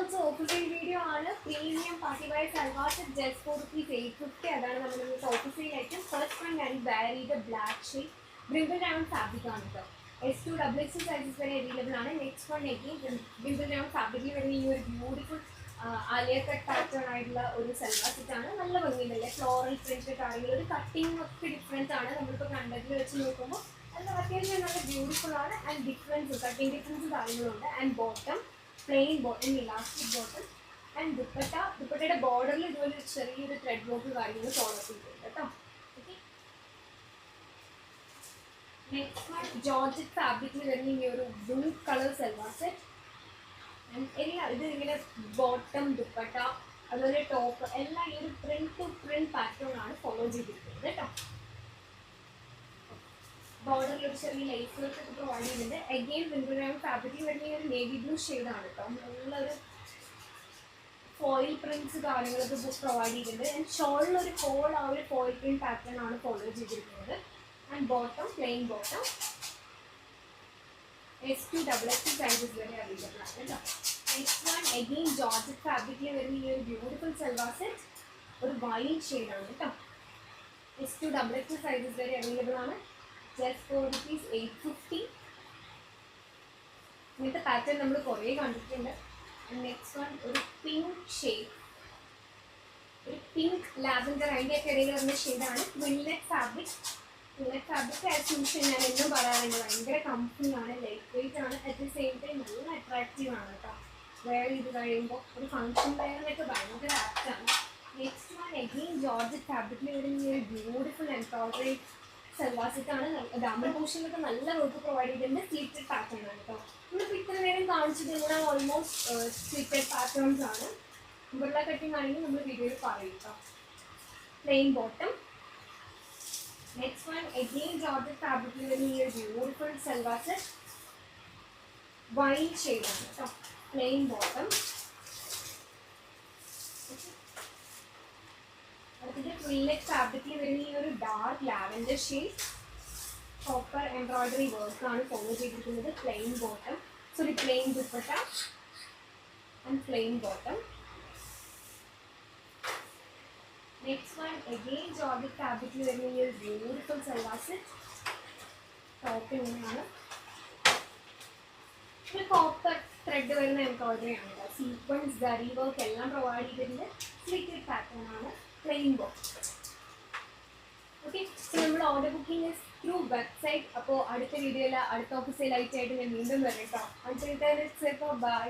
Also official video ആണ്. Premium party wear salwar set just for ₹850. അതാണ് നമ്മൾ ഓഫീസിയൽ ഐറ്റം. ഫസ്റ്റ് വൺ ഞാൻ wear ചെയ്ത black shade brimple round fabric ആണ് കേട്ടോ. S2 XXL സൈസസ് വരെ അവൈലബിൾ ആണ്. Next one again brimple round ഫാബ്രിക്കിൽ വരുന്ന ഈ ഒരു ബ്യൂട്ടിഫുൾ ആലിയ കട്ട് പാറ്റേൺ ആയിട്ടുള്ള ഒരു സൽവാർ സെറ്റ് ആണ്. നല്ല ഭംഗിയുണ്ടല്ലേ, ഫ്ലോറൽ പ്രിന്റ് കാര്യങ്ങൾ, ഒരു കട്ടിങ് ഒക്കെ ഡിഫറൻസ് ആണ്. നമ്മളിപ്പോൾ കണ്ടതിൽ വെച്ച് നോക്കുമ്പോൾ നല്ല അത്യാവശ്യം നല്ല ബ്യൂട്ടിഫുൾ ആണ്. ആൻഡ് ഡിഫറൻസ് കട്ടിങ് ഡിഫറൻസ് കാര്യങ്ങളുണ്ട്. And bottom plain bottom, elastic bottom. And ദുപ്പട്ടയുടെ ബോർഡറിൽ ഇതുപോലെ ചെറിയൊരു ത്രെഡ് വർക്ക് കാര്യങ്ങൾ ഫോളോ ചെയ്തിട്ടുണ്ട് കേട്ടോ. ഓക്കെ, നെക്സ്റ്റ് വൺ ജോർജറ്റ് ഫാബ്രിക്കിൽ വരുന്ന ഈ ഒരു ബ്ലൂ കളർ സൽവാർ സെറ്റ്. എല്ലാം ഇത് ഇങ്ങനെ ബോട്ടം ദുപ്പട്ട അതുപോലെ ടോപ്പ് എല്ലാം ഈ ഒരു പ്രിന്റ് ടു പ്രിന്റ് പാറ്റേൺ ആണ് ഫോളോ ചെയ്തിരിക്കുന്നത് കേട്ടോ. ബോർഡറിൽ ഒരു ചെറിയ ലൈസ് വർക്ക് ഒക്കെ പ്രൊവൈഡ് ചെയ്യുന്നുണ്ട്. അഗെയിൻ ബ്രിമ്പിൾ റൗണ്ട് ഫാബ്രിക്കിൽ വരുന്ന ഒരു നേവി ബ്ലൂ ഷെയ്ഡാണ് കേട്ടോ. നല്ലൊരു ഫോയിൽ പ്രിന്റ്സ് കാര്യങ്ങളൊക്കെ പ്രൊവൈഡ് ചെയ്തിട്ടുണ്ട്. ആൻഡ് ഷോളിലൊരു ഹോൾ ആ ഒരു ഫോയിൽ പ്രിന്റ് പാറ്റേൺ ആണ് ഫോളോ ചെയ്തിരിക്കുന്നത്. And bottom plain bottom S2 XXL sizes വരെ അവൈലബിൾ ആണ് കേട്ടോ. നെക്സ്റ്റ് വൺ അഗെയിൻ ജോർജറ്റ് ഫാബ്രിക്കിൽ വരുന്ന ഈ ഒരു ബ്യൂട്ടിഫുൾ സൽവാർ സെറ്റ് ഒരു വൈറ്റ് ഷെയ്ഡാണ് കേട്ടോ. S2 XXL സൈസസ് വരെ അവൈലബിൾ ആണ്. Just for ₹850. ഇങ്ങനത്തെ പാറ്റേൺ നമ്മൾ കുറേ കണ്ടിട്ടുണ്ട്. നെക്സ്റ്റ് വൺ ഒരു പിങ്ക് ഷെയ്ഡ്, ഒരു പിങ്ക് ലാവൻഡർ അതിൻ്റെ ഒക്കെ ഇടയിൽ വരുന്ന ഷെയ്ഡാണ്. ട്വില്ലറ്റ് ഫാബ്രിക് ആസ് യൂഷ്വൽ ഞാൻ എന്നും പറയാറുണ്ട്, ഭയങ്കര കംഫർട്ടാണ്, ലൈറ്റ് വെയിറ്റ് ആണ്, അറ്റ് ദി സെയിം ടൈം നല്ല അട്രാക്റ്റീവ് ആണ് കേട്ടോ. വെയർ ചെയ്ത് കഴിയുമ്പോൾ ഒരു ഫംഗ്ഷൻ വെയറിനൊക്കെ ഭയങ്കര ആപ്റ്റാണ്. നെക്സ്റ്റ് വൺ അഗെയിൻ ജോർജറ്റ് ഫാബ്രിക്കിൽ വരുന്ന ഈ ഒരു ബ്യൂട്ടിഫുൾ എംബ്രോയിഡറി സൽവാർ സെറ്റാണ്. ഡബിൾ പോർഷനിലൊക്കെ നല്ല വർക്ക് പ്രൊവൈഡ് ചെയ്തിട്ടുണ്ട്. സ്ലിറ്റഡ് പാറ്റേൺ ആണ് കേട്ടോ. നമ്മളിപ്പോൾ ഇത്ര നേരം കാണിച്ചത് ഓൾമോസ്റ്റ് സ്ലിറ്റഡ് പാറ്റേൺസ് ആണ്. ഉംബ്രല്ല കട്ടിങ് ആണെങ്കിൽ നമ്മൾ വീഡിയോയിൽ പറയും കേട്ടോ. Plain bottom. Next one again georgette ഫാബ്രിക്കിൽ വരുന്ന ഈ ഒരു ബ്യൂട്ടിഫുൾ സൽവാർ സെറ്റ് വൈൻ ഷെയ്ഡാണ് കേട്ടോ. Plain bottom. അടുത്തത് ട്വില്ലറ്റ് ഫാബ്രിക്കിൽ വരുന്ന ഈ ഒരു dark lavender shade copper embroidery വർക്കാണ് ഫോളോ ചെയ്തിരിക്കുന്നത്. Plain bottom, sorry plain dupatta and plain bottom. Next one again georgette ഫാബ്രിക്കിൽ വരുന്ന ഈ ഒരു ബ്യൂട്ടിഫുൾ സൽവാർ സെറ്റ് ടോപ്പ് ഇങ്ങനെയാണ്. ഒരു കോപ്പർ ത്രെഡ് വരുന്ന എംബ്രോയിഡറി ആണ്. സീക്വൻസ് ഗറി വർക്ക് എല്ലാം പ്രൊവൈഡ് ചെയ്തിട്ടുണ്ട്. സ്ലിറ്റഡ് പാറ്റേൺ ആണ്. Plain box. ഓക്കെ, സോ നമ്മൾ ഓർഡർ ബുക്കിംഗ് ത്രൂ വെബ്സൈറ്റ്. അപ്പോൾ അടുത്ത വീഡിയോയിൽ അടുത്ത ഓഫീസിയൽ ആയിട്ട് ഞാൻ വീണ്ടും വരാം കേട്ടോ. ബൈ.